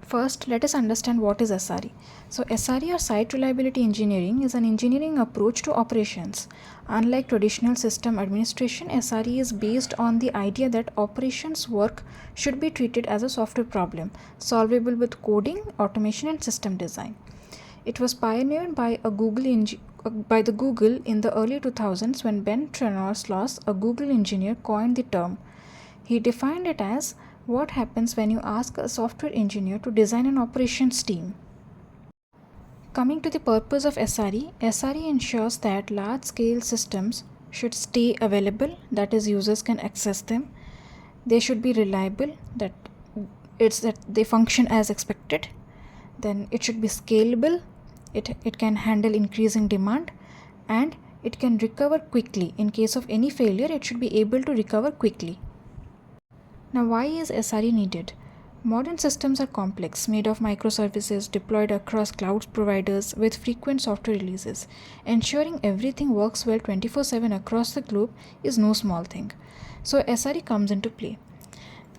First, let us understand what is SRE. So, SRE or Site Reliability Engineering is an engineering approach to operations. Unlike traditional system administration, SRE is based on the idea that operations work should be treated as a software problem, solvable with coding, automation, and system design. It was pioneered by the Google in the early 2000s when Ben Trenor-Sloss, a Google engineer, coined the term. He defined it as what happens when you ask a software engineer to design an operations team. Coming to the purpose of SRE, SRE ensures that large-scale systems should stay available, that is, users can access them. They should be reliable, that they function as expected. Then it should be scalable, it can handle increasing demand, and it can recover quickly. In case of any failure, it should be able to recover quickly. Now, why is SRE needed? Modern systems are complex, made of microservices deployed across cloud providers with frequent software releases. Ensuring everything works well 24/7 across the globe is no small thing. So, SRE comes into play.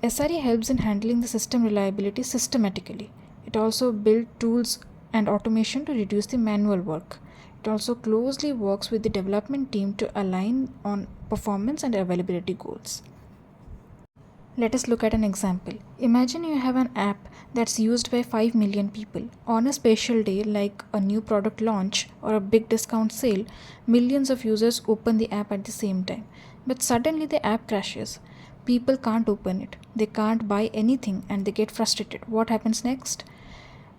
SRE helps in handling the system reliability systematically. It also builds tools and automation to reduce the manual work. It also closely works with the development team to align on performance and availability goals. Let us look at an example. Imagine you have an app that's used by 5 million people. On a special day like a new product launch or a big discount sale, millions of users open the app at the same time. But suddenly the app crashes. People can't open it. They can't buy anything and they get frustrated. What happens next?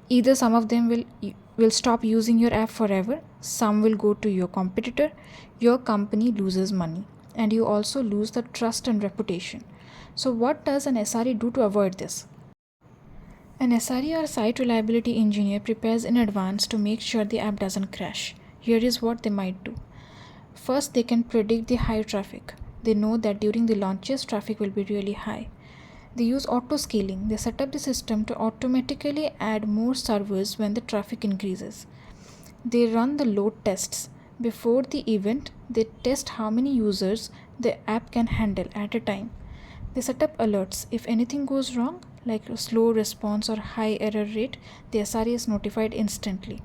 Either some of them will stop using your app forever, some will go to your competitor, your company loses money, and you also lose the trust and reputation. So what does an SRE do to avoid this? An SRE or site reliability engineer prepares in advance to make sure the app doesn't crash. Here is what they might do. First, they can predict the high traffic. They know that during the launches, traffic will be really high. They use auto scaling. They set up the system to automatically add more servers when the traffic increases. They run the load tests. Before the event, they test how many users the app can handle at a time. They set up alerts. If anything goes wrong, like a slow response or high error rate, the SRE is notified instantly.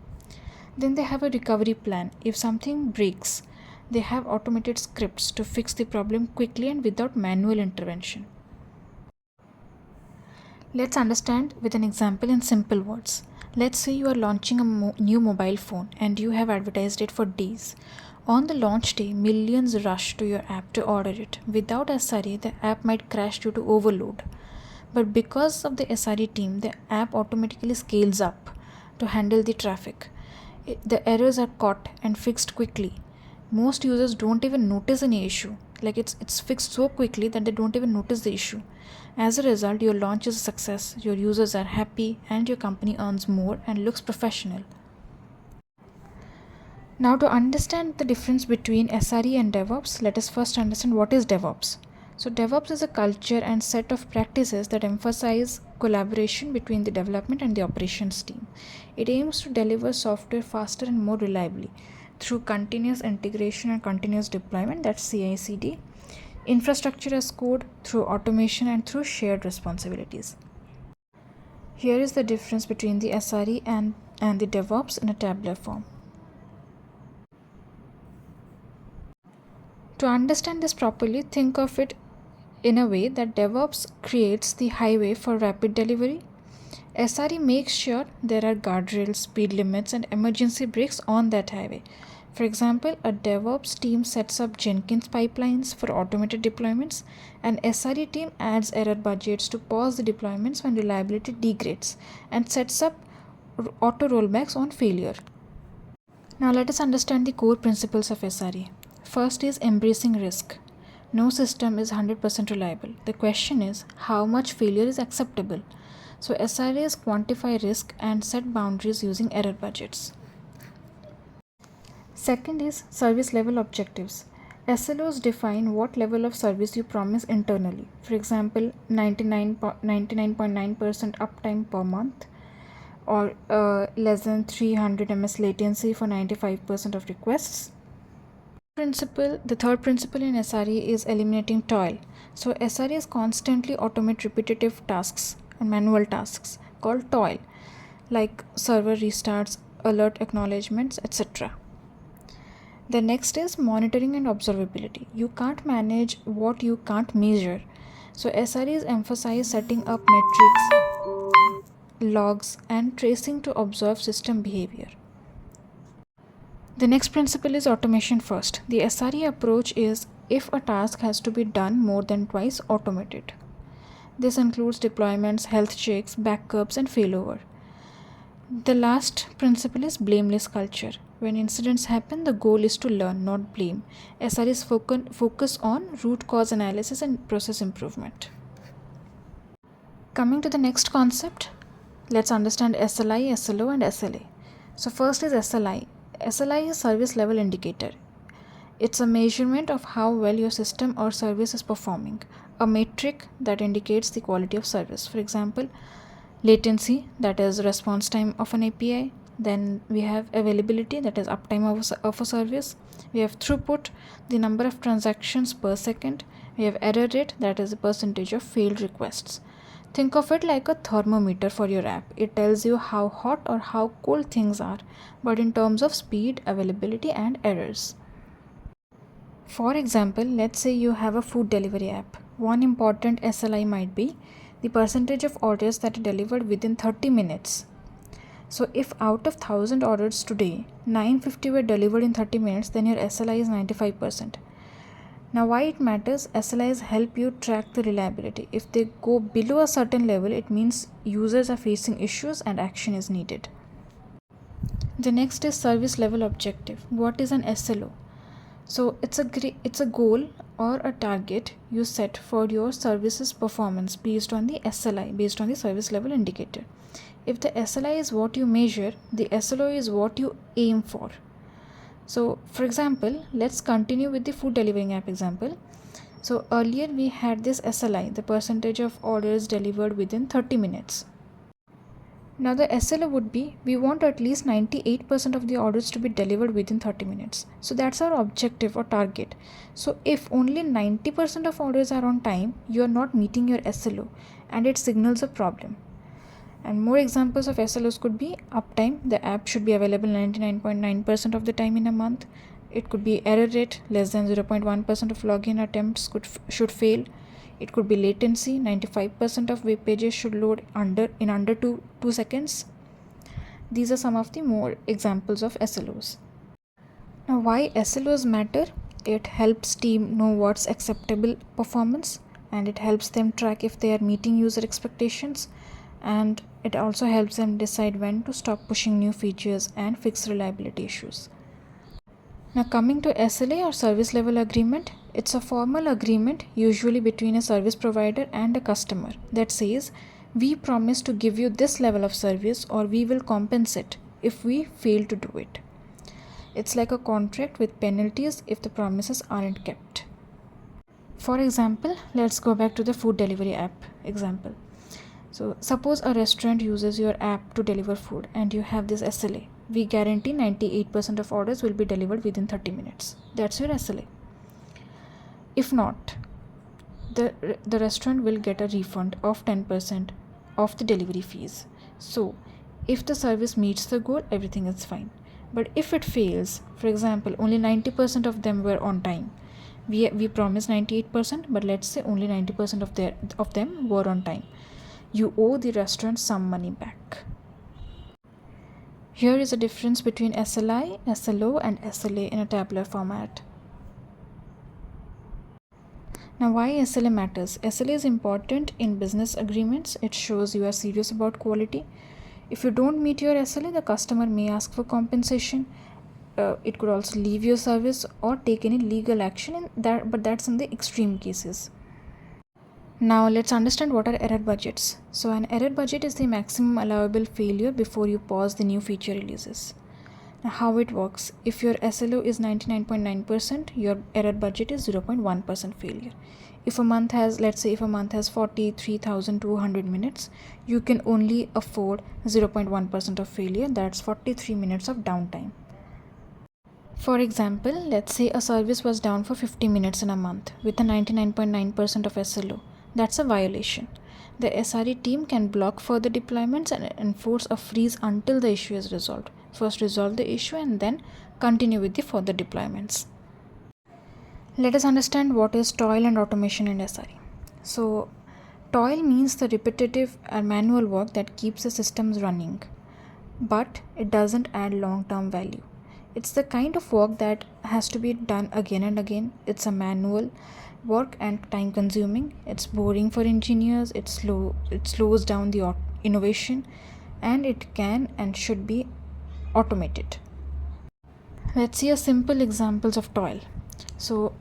Then they have a recovery plan. If something breaks, they have automated scripts to fix the problem quickly and without manual intervention. Let's understand with an example in simple words. Let's say you are launching a new mobile phone and you have advertised it for days. On the launch day, millions rush to your app to order it. Without SRE, the app might crash due to overload. But because of the SRE team, the app automatically scales up to handle the traffic. The errors are caught and fixed quickly. Most users don't even notice any issue. Like it's fixed so quickly that they don't even notice the issue. As a result, your launch is a success, your users are happy, and your company earns more and looks professional. Now, to understand the difference between SRE and DevOps, let us first understand what is DevOps. So, DevOps is a culture and set of practices that emphasize collaboration between the development and the operations team. It aims to deliver software faster and more reliably through continuous integration and continuous deployment, that's CI/CD, infrastructure as code, through automation, and through shared responsibilities. Here is the difference between the SRE and the DevOps in a tabular form. To understand this properly, think of it in a way that DevOps creates the highway for rapid delivery. SRE makes sure there are guardrails, speed limits, and emergency brakes on that highway. For example, a DevOps team sets up Jenkins pipelines for automated deployments. An SRE team adds error budgets to pause the deployments when reliability degrades and sets up auto rollbacks on failure. Now let us understand the core principles of SRE. First is embracing risk. No system is 100% reliable. The question is, how much failure is acceptable? So SREs quantify risk and set boundaries using error budgets. Second is service level objectives. SLOs define what level of service you promise internally. For example, 99.9% uptime per month, or less than 300 ms latency for 95% of requests. The third principle in SRE is eliminating toil. So SREs constantly automate repetitive tasks and manual tasks. called Toil, like server restarts, alert acknowledgements, etc. The next is monitoring and observability. You can't manage what you can't measure. So SREs emphasize setting up metrics, logs, and tracing to observe system behavior. The next principle is automation first. The SRE approach is if a task has to be done more than twice, automate it. This includes deployments, health checks, backups, and failover. The last principle is blameless culture. When incidents happen, the goal is to learn, not blame. SREs focus on root cause analysis and process improvement. Coming to the next concept, let's understand SLI, SLO, and SLA. So first is SLI. SLI is service level indicator. It's a measurement of how well your system or service is performing, a metric that indicates the quality of service. For example, latency, that is response time of an API. Then we have availability, that is uptime of a service. We have throughput, the number of transactions per second. We have error rate, that is the percentage of failed requests. Think of it like a thermometer for your app. It tells you how hot or how cold things are, but in terms of speed, availability, and errors. For example, let's say you have a food delivery app. One important SLI might be the percentage of orders that are delivered within 30 minutes. So if out of 1000 orders today, 950 were delivered in 30 minutes, then your SLI is 95%. Now why it matters? SLIs help you track the reliability. If they go below a certain level, it means users are facing issues and action is needed. The next is service level objective. What is an SLO? So it's a goal or a target you set for your services performance based on the SLI, based on the service level indicator. If the SLI is what you measure, the SLO is what you aim for. So for example, let's continue with the food delivering app example. So earlier we had this SLI, the percentage of orders delivered within 30 minutes. Now the SLO would be, we want at least 98% of the orders to be delivered within 30 minutes. So that's our objective or target. So if only 90% of orders are on time, you are not meeting your SLO and it signals a problem. And more examples of SLOs could be uptime. The app should be available 99.9% of the time in a month. It could be error rate, less than 0.1% of login attempts should fail. It could be latency, 95% of web pages should load in under 2 seconds. These are some of the more examples of SLOs. Now why SLOs matter? It helps team know what's acceptable performance, and it helps them track if they are meeting user expectations, and it also helps them decide when to stop pushing new features and fix reliability issues. Now coming to SLA or service level agreement, it's a formal agreement usually between a service provider and a customer that says, we promise to give you this level of service or we will compensate if we fail to do it. It's like a contract with penalties if the promises aren't kept. For example, let's go back to the food delivery app example. So suppose a restaurant uses your app to deliver food and you have this SLA. We guarantee 98% of orders will be delivered within 30 minutes. That's your SLA. If not, the restaurant will get a refund of 10% of the delivery fees. So if the service meets the goal, everything is fine. But if it fails, for example, only 90% of them were on time. We promised 98%, but let's say only 90% of them were on time. You owe the restaurant some money back. Here is a difference between SLI, SLO, and SLA in a tabular format. Now why SLA matters? SLA is important in business agreements. It shows you are serious about quality. If you don't meet your SLA, the customer may ask for compensation. It could also leave your service or take any legal action, but that's in the extreme cases. Now let's understand what are error budgets. So an error budget is the maximum allowable failure before you pause the new feature releases. Now how it works: if your SLO is 99.9%, your error budget is 0.1% failure. If a month has, let's say if a month has 43,200 minutes, you can only afford 0.1% of failure. That's 43 minutes of downtime. For example, let's say a service was down for 50 minutes in a month with a 99.9% of SLO. That's a violation. The SRE team can block further deployments and enforce a freeze until the issue is resolved. First resolve the issue and then continue with the further deployments. Let us understand what is toil and automation in SRE. So, toil means the repetitive or manual work that keeps the systems running, but it doesn't add long-term value. It's the kind of work that has to be done again and again. It's a manual work and time consuming. It's boring for engineers. It slows down the innovation, and it can and should be automated. Let's see a simple examples of toil. So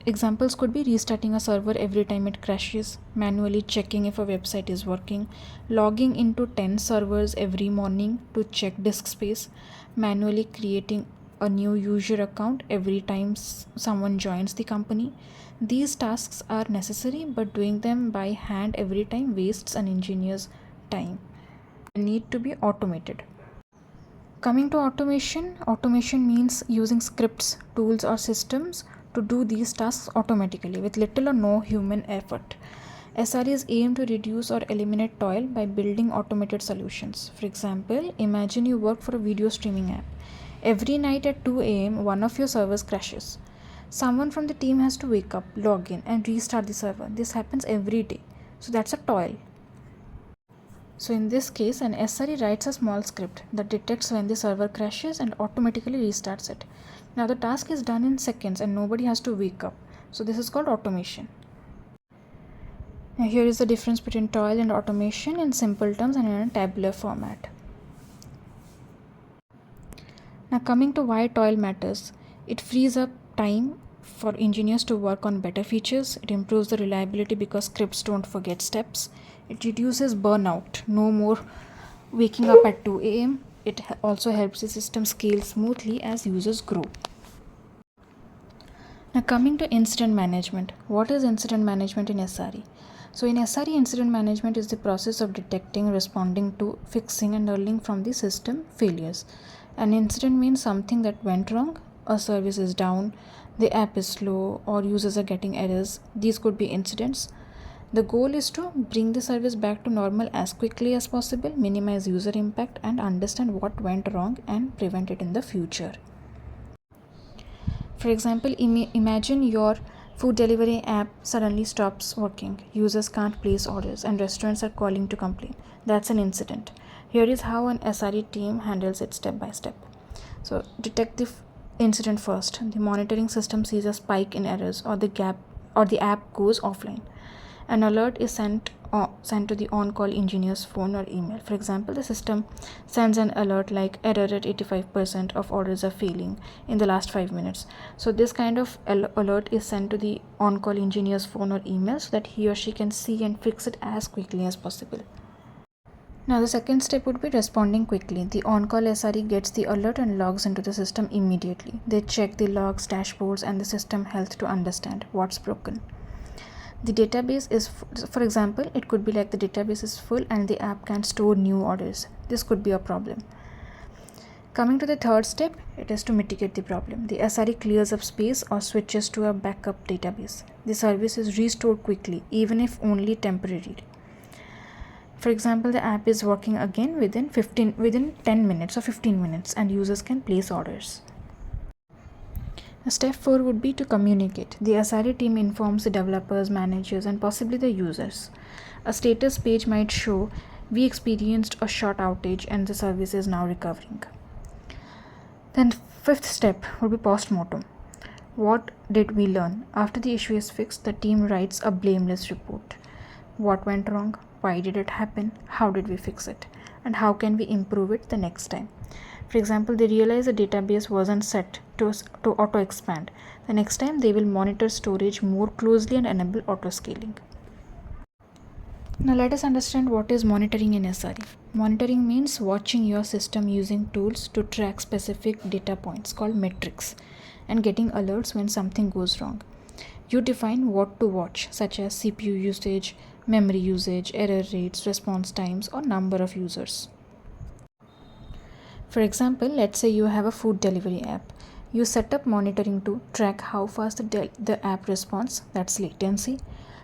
examples could be restarting a server every time it crashes, manually checking if a website is working, logging into 10 servers every morning to check disk space, manually creating a new user account every time someone joins the company. These tasks are necessary, but doing them by hand every time wastes an engineer's time. They need to be automated. Coming to automation, automation means using scripts, tools, or systems to do these tasks automatically with little or no human effort. SREs aim to reduce or eliminate toil by building automated solutions. For example, imagine you work for a video streaming app. Every night at 2 a.m., one of your servers crashes. Someone from the team has to wake up, log in, and restart the server. This happens every day. So that's a toil. So in this case, an SRE writes a small script that detects when the server crashes and automatically restarts it. Now the task is done in seconds and nobody has to wake up. So this is called automation. Now here is the difference between toil and automation in simple terms and in a tabular format. Now coming to why toil matters. It frees up time for engineers to work on better features. It improves the reliability because scripts don't forget steps. It reduces burnout. No more waking up at 2 a.m. It also helps the system scale smoothly as users grow. Now coming to incident management. What is incident management in SRE? So in SRE, incident management is the process of detecting, responding to, fixing, and learning from the system failures. An incident means something that went wrong. A service is down, the app is slow, or users are getting errors. These could be incidents. The goal is to bring the service back to normal as quickly as possible, minimize user impact, and understand what went wrong and prevent it in the future. For example, imagine your food delivery app suddenly stops working. Users can't place orders and restaurants are calling to complain. That's an incident. Here is how an SRE team handles it step by step. So detect the incident first. The monitoring system sees a spike in errors or the app goes offline. An alert is sent to the on-call engineer's phone or email. For example, the system sends an alert like error at 85% of orders are failing in the last 5 minutes. So this kind of alert is sent to the on-call engineer's phone or email so that he or she can see and fix it as quickly as possible. Now the second step would be responding quickly. The on-call SRE gets the alert and logs into the system immediately. They check the logs, dashboards, and the system health to understand what's broken. The database is, for example, it could be like the database is full and the app can't store new orders. This could be a problem. Coming to the third step, it is to mitigate the problem. The SRE clears up space or switches to a backup database. The service is restored quickly, even if only temporarily. For example, the app is working again within 10 minutes or 15 minutes and users can place orders. Step 4 would be to communicate. The SRE team informs the developers, managers, and possibly the users. A status page might show, we experienced a short outage and the service is now recovering. Then fifth step would be post-mortem. What did we learn? After the issue is fixed, the team writes a blameless report. What went wrong? Why did it happen? How did we fix it? And how can we improve it the next time? For example, they realize the database wasn't set to auto-expand. The next time, they will monitor storage more closely and enable auto-scaling. Now let us understand what is monitoring in SRE. Monitoring means watching your system using tools to track specific data points called metrics and getting alerts when something goes wrong. You define what to watch, such as CPU usage, memory usage, error rates, response times, or number of users. For example, let's say you have a food delivery app. You set up monitoring to track how fast the app responds, that's latency,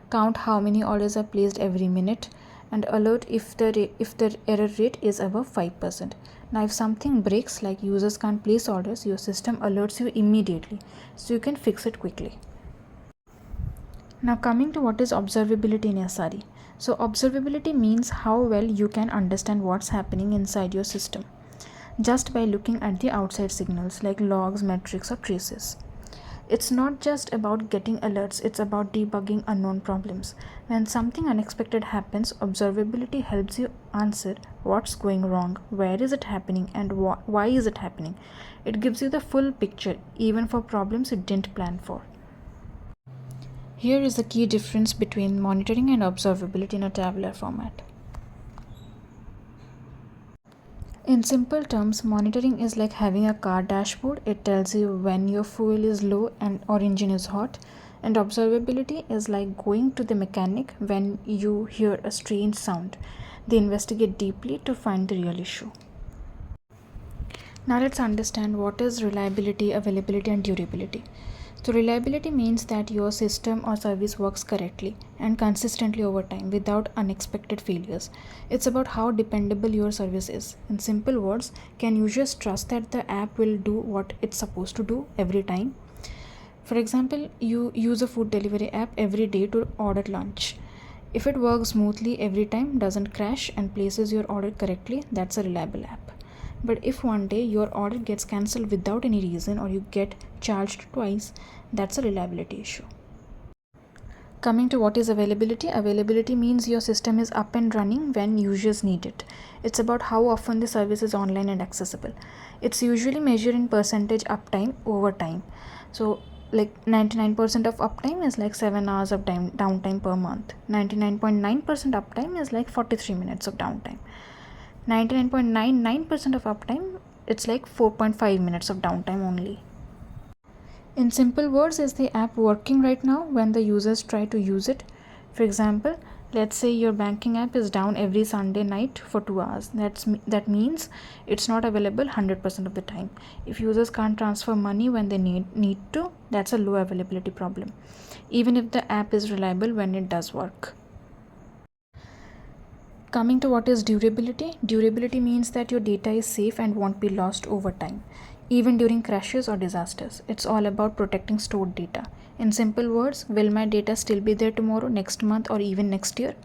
count how many orders are placed every minute, and alert if the error rate is above 5%. Now if something breaks, like users can't place orders, your system alerts you immediately so you can fix it quickly. Now coming to what is observability in SRE. So observability means how well you can understand what's happening inside your system just by looking at the outside signals like logs, metrics, or traces. It's not just about getting alerts, it's about debugging unknown problems. When something unexpected happens, observability helps you answer what's going wrong, where is it happening, and why is it happening. It gives you the full picture, even for problems you didn't plan for. Here is the key difference between monitoring and observability in a tabular format. In simple terms, monitoring is like having a car dashboard. It tells you when your fuel is low or engine is hot. And observability is like going to the mechanic when you hear a strange sound. They investigate deeply to find the real issue. Now let's understand what is reliability, availability, and durability. So reliability means that your system or service works correctly and consistently over time without unexpected failures. It's about how dependable your service is. In simple words, can users trust that the app will do what it's supposed to do every time? For example, you use a food delivery app every day to order lunch. If it works smoothly every time, doesn't crash, and places your order correctly, that's a reliable app. But if one day your order gets cancelled without any reason or you get charged twice, that's a reliability issue. Coming to what is availability, availability means your system is up and running when users need it. It's about how often the service is online and accessible. It's usually measured in percentage uptime over time. So like 99% of uptime is like 7 hours of downtime per month. 99.9% uptime is like 43 minutes of downtime. 99.99% of uptime, it's like 4.5 minutes of downtime only. In simple words, is the app working right now when the users try to use it? For example, let's say your banking app is down every Sunday night for 2 hours. That means it's not available 100% of the time. If users can't transfer money when they need to, that's a low availability problem, even if the app is reliable when it does work. Coming to what is durability. Durability means that your data is safe and won't be lost over time, even during crashes or disasters. It's all about protecting stored data. In simple words, will my data still be there tomorrow, next month, or even next year?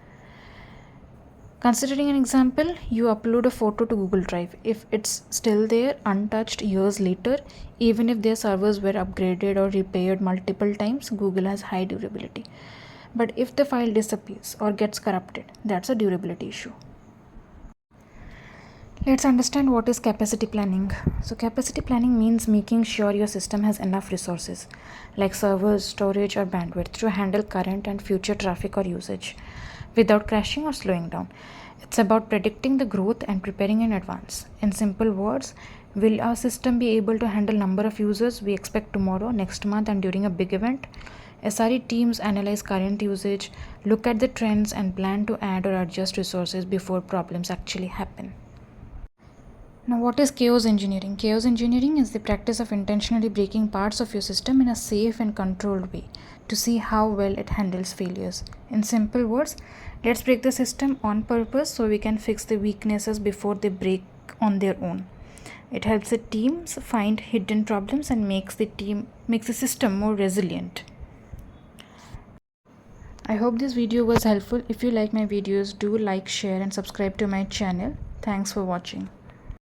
Considering an example, you upload a photo to Google Drive. If it's still there untouched years later, even if their servers were upgraded or repaired multiple times, Google has high durability. But if the file disappears or gets corrupted, that's a durability issue. Let's understand what is capacity planning. So capacity planning means making sure your system has enough resources like servers, storage, or bandwidth to handle current and future traffic or usage without crashing or slowing down. It's about predicting the growth and preparing in advance. In simple words, will our system be able to handle number of users we expect tomorrow, next month, and during a big event? SRE teams analyze current usage, look at the trends, and plan to add or adjust resources before problems actually happen. Now, what is chaos engineering? Chaos engineering is the practice of intentionally breaking parts of your system in a safe and controlled way to see how well it handles failures. In simple words, let's break the system on purpose so we can fix the weaknesses before they break on their own. It helps the teams find hidden problems and makes the system more resilient. I hope this video was helpful. If you like my videos, do like, share, and subscribe to my channel. Thanks for watching.